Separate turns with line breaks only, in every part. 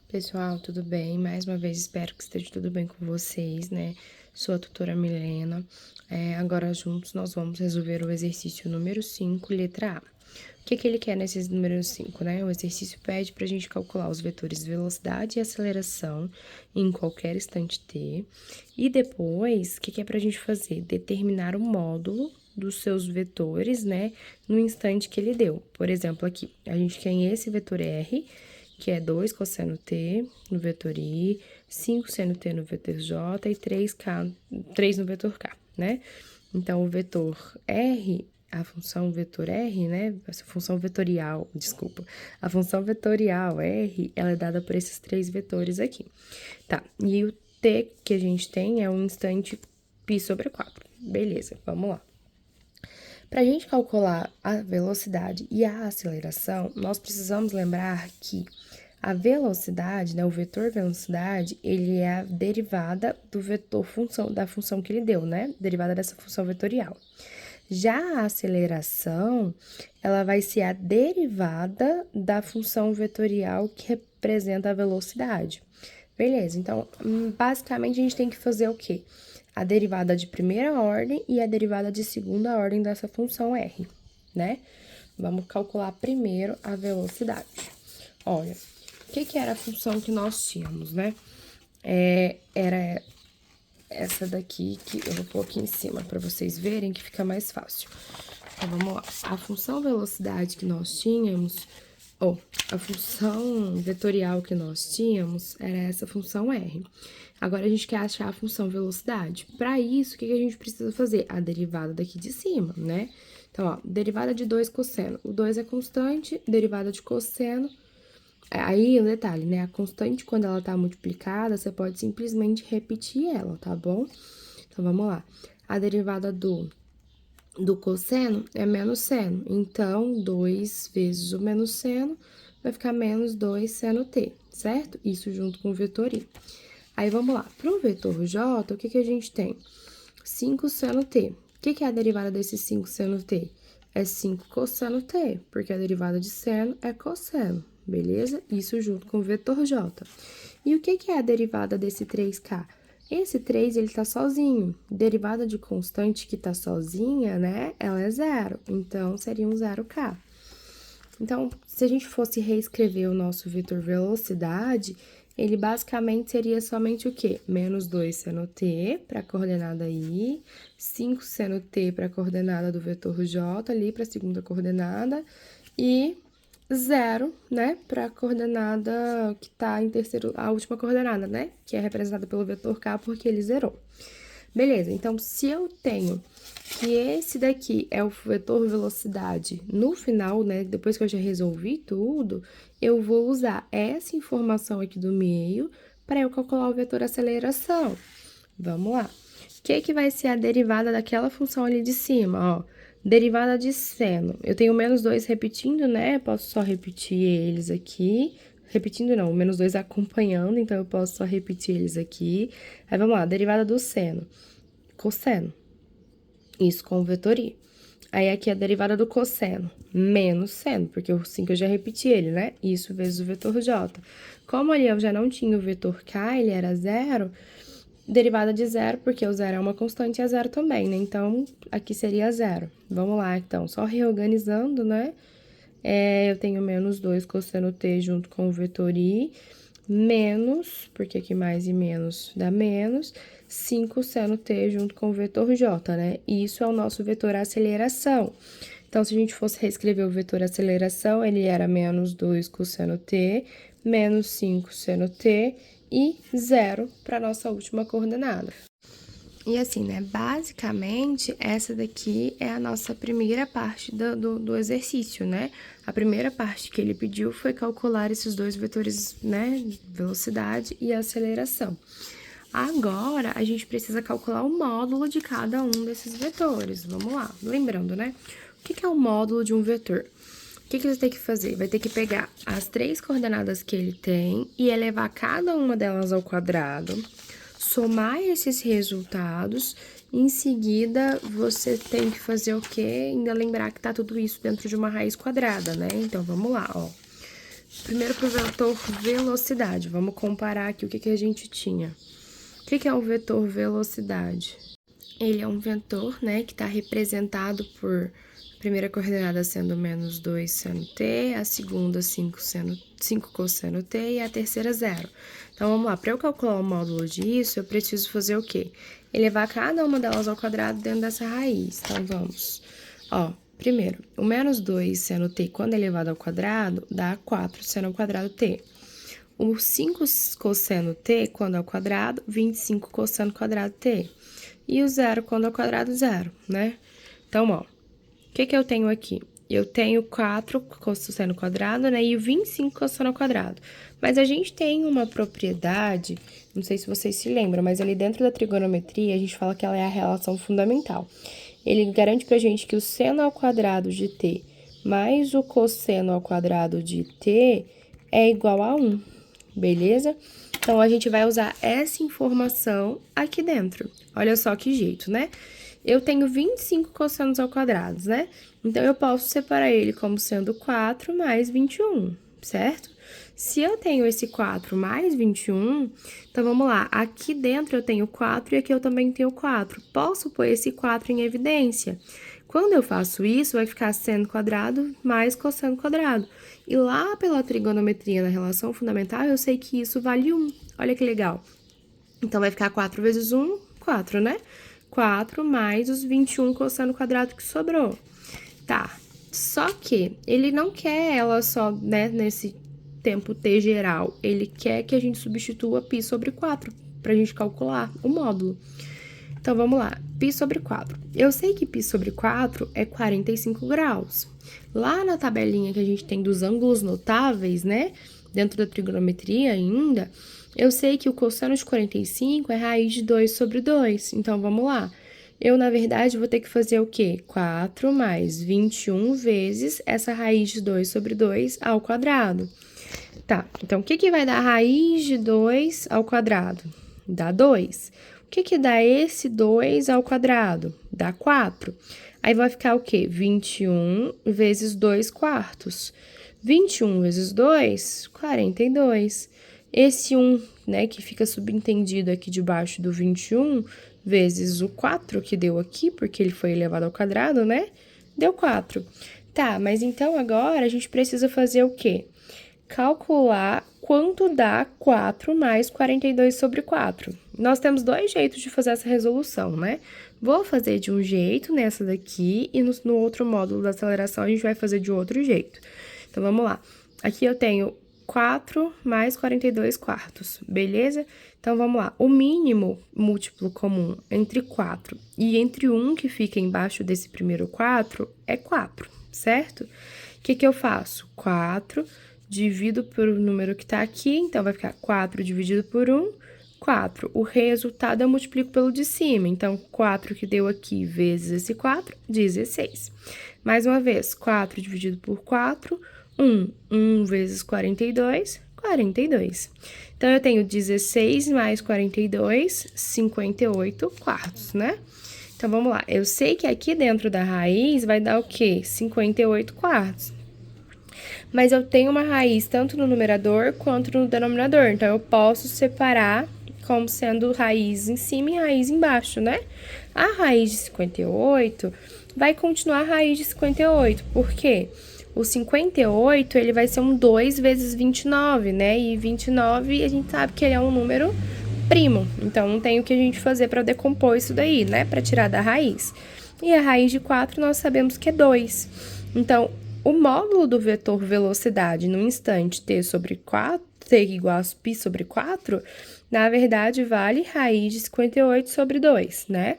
Pessoal, tudo bem? Mais uma vez espero que esteja tudo bem com vocês, né? Sou a tutora Milena. Agora juntos nós vamos resolver o exercício número 5, letra A. O que ele quer nesse número 5, né? O exercício pede para a gente calcular os vetores velocidade e aceleração em qualquer instante t. E depois, o que é para a gente fazer? Determinar o módulo dos seus vetores, né? No instante que ele deu. Por exemplo, aqui, a gente tem esse vetor R, que é 2 cosseno t no vetor i, 5 seno t no vetor j e 3 no vetor k, né? Então, o vetor r, a função vetor r, né? Essa função vetorial, desculpa. A função vetorial r, ela é dada por esses 3 vetores aqui. Tá, e o t que a gente tem é um instante π sobre 4. Beleza, vamos lá. Para a gente calcular a velocidade e a aceleração, nós precisamos lembrar que a velocidade, né, o vetor velocidade, ele é a derivada do vetor função, da função que ele deu, né? Derivada dessa função vetorial. Já a aceleração, ela vai ser a derivada da função vetorial que representa a velocidade. Beleza, então, basicamente a gente tem que fazer o quê? A derivada de primeira ordem e a derivada de segunda ordem dessa função r, né? Vamos calcular primeiro a velocidade. Olha, o que era a função que nós tínhamos, né? Era essa daqui, que eu vou pôr aqui em cima para vocês verem que fica mais fácil. Então, vamos lá. A função velocidade que nós tínhamos, a função vetorial que nós tínhamos era essa função r. Agora, a gente quer achar a função velocidade. Para isso, o que a gente precisa fazer? A derivada daqui de cima, né? Então, ó, derivada de 2 cosseno. O 2 é constante, derivada de cosseno. Aí, um detalhe, né? A constante, quando ela tá multiplicada, você pode simplesmente repetir ela, tá bom? Então, vamos lá. A derivada do cosseno é menos seno. Então, 2 vezes o menos seno vai ficar menos 2 seno t, certo? Isso junto com o vetor i. Aí, vamos lá. Para o vetor j, o que a gente tem? 5 seno t. O que é a derivada desse 5 seno t? É 5 cosseno t, porque a derivada de seno é cosseno, beleza? Isso junto com o vetor j. E o que é a derivada desse 3k? Esse 3, ele tá sozinho. Derivada de constante que tá sozinha, né? Ela é zero. Então, seria um 0k. Então, se a gente fosse reescrever o nosso vetor velocidade, ele basicamente seria somente o quê? Menos 2 seno t para a coordenada i, 5 seno t para a coordenada do vetor j ali para a segunda coordenada e 0, né, para a coordenada que está em terceiro, a última coordenada, né, que é representada pelo vetor k porque ele zerou. Beleza, então se eu tenho que esse daqui é o vetor velocidade no final, né, depois que eu já resolvi tudo, eu vou usar essa informação aqui do meio para eu calcular o vetor aceleração. Vamos lá. O que vai ser a derivada daquela função ali de cima, ó? Derivada de seno. Eu tenho menos 2 repetindo, né? Posso só repetir eles aqui. Repetindo não, menos 2 acompanhando, então eu posso só repetir eles aqui. Aí, vamos lá, derivada do seno. Cosseno. Isso com o vetor i. Aí, aqui a derivada do cosseno, menos seno, porque o 5 eu já repeti ele, né? Isso vezes o vetor j. Como ali eu já não tinha o vetor k, ele era zero, derivada de zero, porque o zero é uma constante e é zero também, né? Então, aqui seria zero. Vamos lá, então, só reorganizando, né? Eu tenho menos 2 cosseno t junto com o vetor i, menos, porque aqui mais e menos dá menos, 5 seno t junto com o vetor j, né? E isso é o nosso vetor aceleração. Então, se a gente fosse reescrever o vetor aceleração, ele era menos 2 cosseno t, menos 5 seno t e 0 para nossa última coordenada. E assim, né, basicamente, essa daqui é a nossa primeira parte do exercício, né? A primeira parte que ele pediu foi calcular esses dois vetores, né, velocidade e aceleração. Agora, a gente precisa calcular o módulo de cada um desses vetores. Vamos lá, lembrando, né? O que é o módulo de um vetor? O que você tem que fazer? Vai ter que pegar as 3 coordenadas que ele tem e elevar cada uma delas ao quadrado, somar esses resultados, em seguida você tem que fazer o quê? Ainda lembrar que tá tudo isso dentro de uma raiz quadrada, né? Então, vamos lá, ó. Primeiro pro vetor velocidade. Vamos comparar aqui o que a gente tinha. O que é o vetor velocidade? Ele é um vetor, né, que está representado por a primeira coordenada sendo -2 seno t, a segunda 5 cosseno t e a terceira 0. Então, vamos lá. Para eu calcular o módulo disso, eu preciso fazer o quê? Elevar cada uma delas ao quadrado dentro dessa raiz. Então, vamos. Ó, primeiro, o -2 seno t, quando elevado ao quadrado, dá 4 seno ao quadrado t. O 5 cosseno t, quando ao quadrado, 25 cosseno ao quadrado t. E o 0, quando ao quadrado, 0, né? Então, ó, o que eu tenho aqui? Eu tenho 4 cosseno ao quadrado, né? E 25 cosseno ao quadrado. Mas a gente tem uma propriedade, não sei se vocês se lembram, mas ali dentro da trigonometria, a gente fala que ela é a relação fundamental. Ele garante pra gente que o seno ao quadrado de t mais o cosseno ao quadrado de t é igual a 1, beleza? Então, a gente vai usar essa informação aqui dentro. Olha só que jeito, né? Eu tenho 25 cossenos ao quadrado, né? Então, eu posso separar ele como sendo 4 mais 21, certo? Se eu tenho esse 4 mais 21, então vamos lá. Aqui dentro eu tenho 4 e aqui eu também tenho 4. Posso pôr esse 4 em evidência? Quando eu faço isso, vai ficar seno quadrado mais cosseno quadrado. E lá pela trigonometria na relação fundamental, eu sei que isso vale 1. Olha que legal. Então, vai ficar 4 vezes 1, 4, né? 4 mais os 21 cosseno quadrado que sobrou. Tá, só que ele não quer ela só, né, nesse tempo t geral. Ele quer que a gente substitua π sobre 4 pra gente calcular o módulo. Então, vamos lá. Π sobre 4. Eu sei que π sobre 4 é 45 graus. Lá na tabelinha que a gente tem dos ângulos notáveis, né? Dentro da trigonometria ainda, eu sei que o cosseno de 45 é raiz de 2 sobre 2. Então, vamos lá. Eu, na verdade, vou ter que fazer o quê? 4 mais 21 vezes essa raiz de 2 sobre 2 ao quadrado. Tá, então, o que vai dar raiz de 2 ao quadrado? Dá 2. O que dá esse 2 ao quadrado? Dá 4. Aí vai ficar o quê? 21 vezes 2 quartos. 21 vezes 2, 42. Esse 1, né, que fica subentendido aqui debaixo do 21, vezes o 4 que deu aqui, porque ele foi elevado ao quadrado, né? Deu 4. Tá, mas então agora a gente precisa fazer o quê? Calcular quanto dá 4 mais 42 sobre 4. Nós temos dois jeitos de fazer essa resolução, né? Vou fazer de um jeito nessa daqui e no outro módulo da aceleração a gente vai fazer de outro jeito. Então, vamos lá. Aqui eu tenho 4 mais 42 quartos, beleza? Então, vamos lá. O mínimo múltiplo comum entre 4 e entre 1, que fica embaixo desse primeiro 4, é 4, certo? O que eu faço? 4 divido por o número que tá aqui, então vai ficar 4 dividido por 1, 4. O resultado eu multiplico pelo de cima, então 4 que deu aqui vezes esse 4, 16. Mais uma vez, 4 dividido por 4, 1. 1 vezes 42, 42. Então, eu tenho 16 mais 42, 58 quartos, né? Então, vamos lá. Eu sei que aqui dentro da raiz vai dar o quê? 58 quartos. Mas eu tenho uma raiz tanto no numerador quanto no denominador. Então, eu posso separar como sendo raiz em cima e raiz embaixo, né? A raiz de 58 vai continuar a raiz de 58. Por quê? O 58, ele vai ser um 2 vezes 29, né? E 29, a gente sabe que ele é um número primo. Então, não tem o que a gente fazer para decompor isso daí, né? Para tirar da raiz. E a raiz de 4, nós sabemos que é 2. Então, o módulo do vetor velocidade no instante t sobre 4, t igual a π sobre 4, na verdade, vale raiz de 58 sobre 2, né?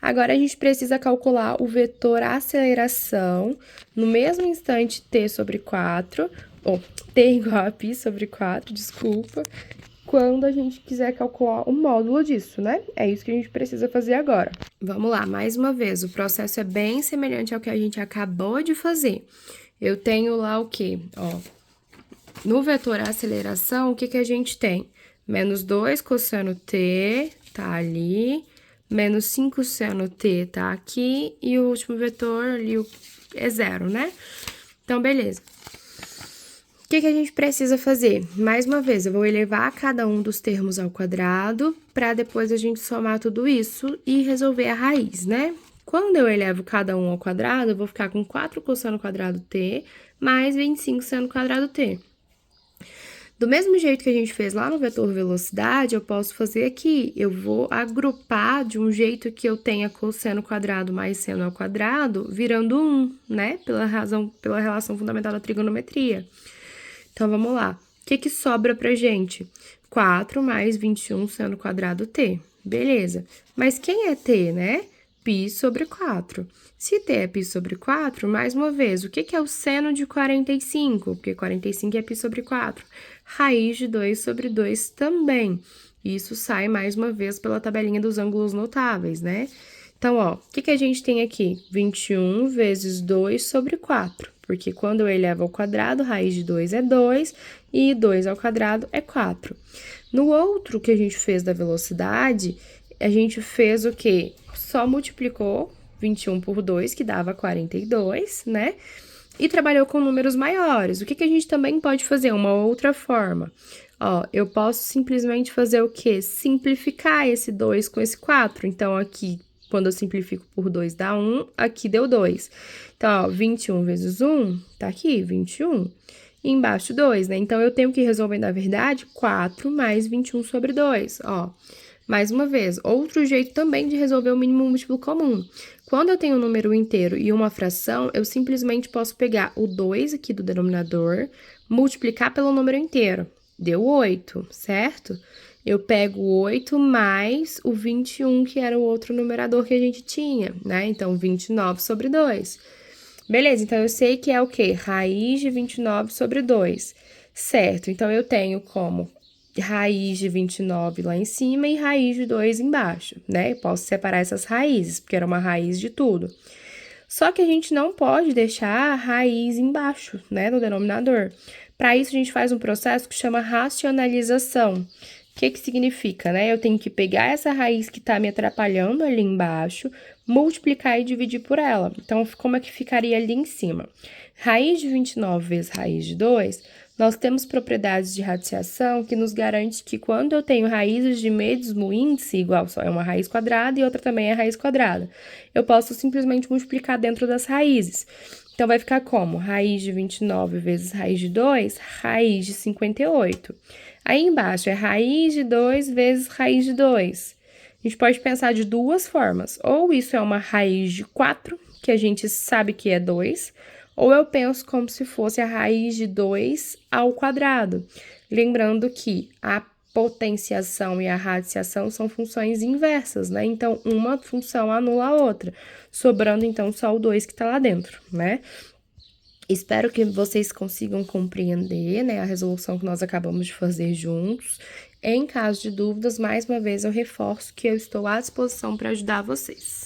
Agora, a gente precisa calcular o vetor aceleração no mesmo instante t sobre 4, ou t igual a π sobre 4, desculpa, quando a gente quiser calcular o módulo disso, né? É isso que a gente precisa fazer agora. Vamos lá, mais uma vez, o processo é bem semelhante ao que a gente acabou de fazer. Eu tenho lá o quê? Ó, no vetor aceleração, o que a gente tem? Menos 2 cosseno t, tá ali, menos 5 seno t tá aqui, e o último vetor ali é 0, né? Então, beleza. O que a gente precisa fazer? Mais uma vez, eu vou elevar cada um dos termos ao quadrado, para depois a gente somar tudo isso e resolver a raiz, né? Quando eu elevo cada um ao quadrado, eu vou ficar com 4 cosseno quadrado t, mais 25 seno quadrado t. Do mesmo jeito que a gente fez lá no vetor velocidade, eu posso fazer aqui. Eu vou agrupar de um jeito que eu tenha cosseno quadrado mais seno ao quadrado, virando 1, né? Pela relação fundamental da trigonometria. Então, vamos lá. O que sobra pra gente? 4 mais 21 seno quadrado t. Beleza. Mas quem é t, né? Π sobre 4. Se t é π sobre 4, mais uma vez, o que é o seno de 45? Porque 45 é π sobre 4. Raiz de 2 sobre 2 também. Isso sai, mais uma vez, pela tabelinha dos ângulos notáveis, né? Então, ó, o que a gente tem aqui? 21 vezes 2 sobre 4. Porque quando eu elevo ao quadrado, raiz de 2 é 2 e 2 ao quadrado é 4. No outro que a gente fez da velocidade, a gente fez o quê? Só multiplicou 21 por 2, que dava 42, né? E trabalhou com números maiores. O que a gente também pode fazer? Uma outra forma. Ó, eu posso simplesmente fazer o quê? Simplificar esse 2 com esse 4. Então, aqui, quando eu simplifico por 2, dá 1, aqui deu 2. Então, ó, 21 vezes 1, tá aqui, 21. E embaixo 2, né? Então, eu tenho que resolver, na verdade, 4 mais 21 sobre 2, ó. Mais uma vez, outro jeito também de resolver o mínimo múltiplo comum. Quando eu tenho um número inteiro e uma fração, eu simplesmente posso pegar o 2 aqui do denominador, multiplicar pelo número inteiro. Deu 8, certo? Eu pego o 8 mais o 21, que era o outro numerador que a gente tinha, né? Então, 29 sobre 2. Beleza, então eu sei que é o quê? Raiz de 29 sobre 2. Certo, então eu tenho como raiz de 29 lá em cima e raiz de 2 embaixo, né? Eu posso separar essas raízes, porque era uma raiz de tudo. Só que a gente não pode deixar a raiz embaixo, né, no denominador. Para isso, a gente faz um processo que chama racionalização. O que significa, né? Eu tenho que pegar essa raiz que tá me atrapalhando ali embaixo, multiplicar e dividir por ela. Então, como é que ficaria ali em cima? Raiz de 29 vezes raiz de 2... Nós temos propriedades de radiciação que nos garante que quando eu tenho raízes de mesmo índice, igual só é uma raiz quadrada e outra também é raiz quadrada, eu posso simplesmente multiplicar dentro das raízes. Então, vai ficar como? Raiz de 29 vezes raiz de 2, raiz de 58. Aí, embaixo, é raiz de 2 vezes raiz de 2. A gente pode pensar de duas formas. Ou isso é uma raiz de 4, que a gente sabe que é 2, ou eu penso como se fosse a raiz de 2 ao quadrado. Lembrando que a potenciação e a radiciação são funções inversas, né? Então, uma função anula a outra, sobrando, então, só o 2 que tá lá dentro, né? Espero que vocês consigam compreender, né, a resolução que nós acabamos de fazer juntos. Em caso de dúvidas, mais uma vez, eu reforço que eu estou à disposição para ajudar vocês.